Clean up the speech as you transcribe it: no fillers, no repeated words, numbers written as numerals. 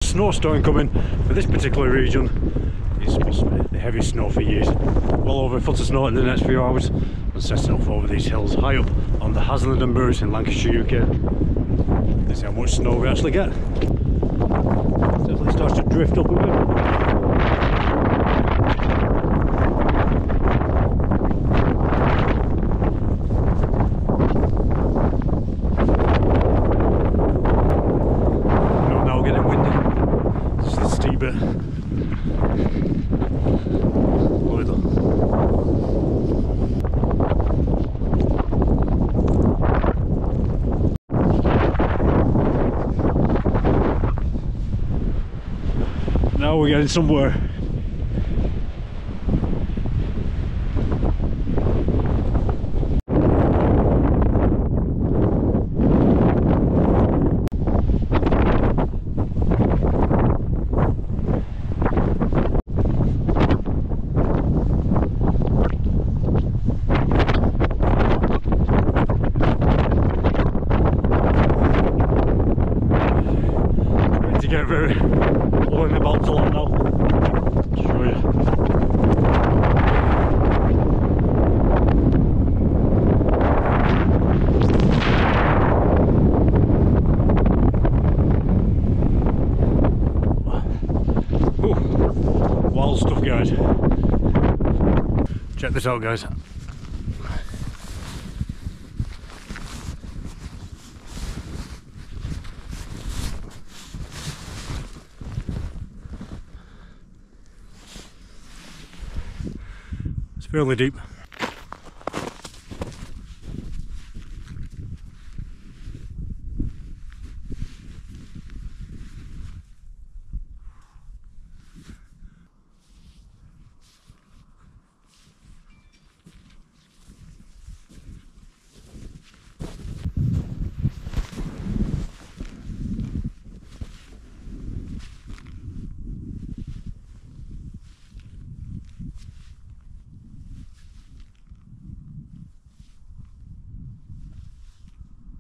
snowstorm coming for this particular region. It's supposed to be the heaviest snow for years. Well over a foot of snow in the next few hours and setting off over these hills high up on the Haslingden Moors in Lancashire, UK. Let's see how much snow we actually get. Definitely starts to drift up a bit. Now we're getting somewhere. Going to get very blowing about a lot now. Show you. Ooh, wild stuff, guys. Check this out, guys. Fairly deep.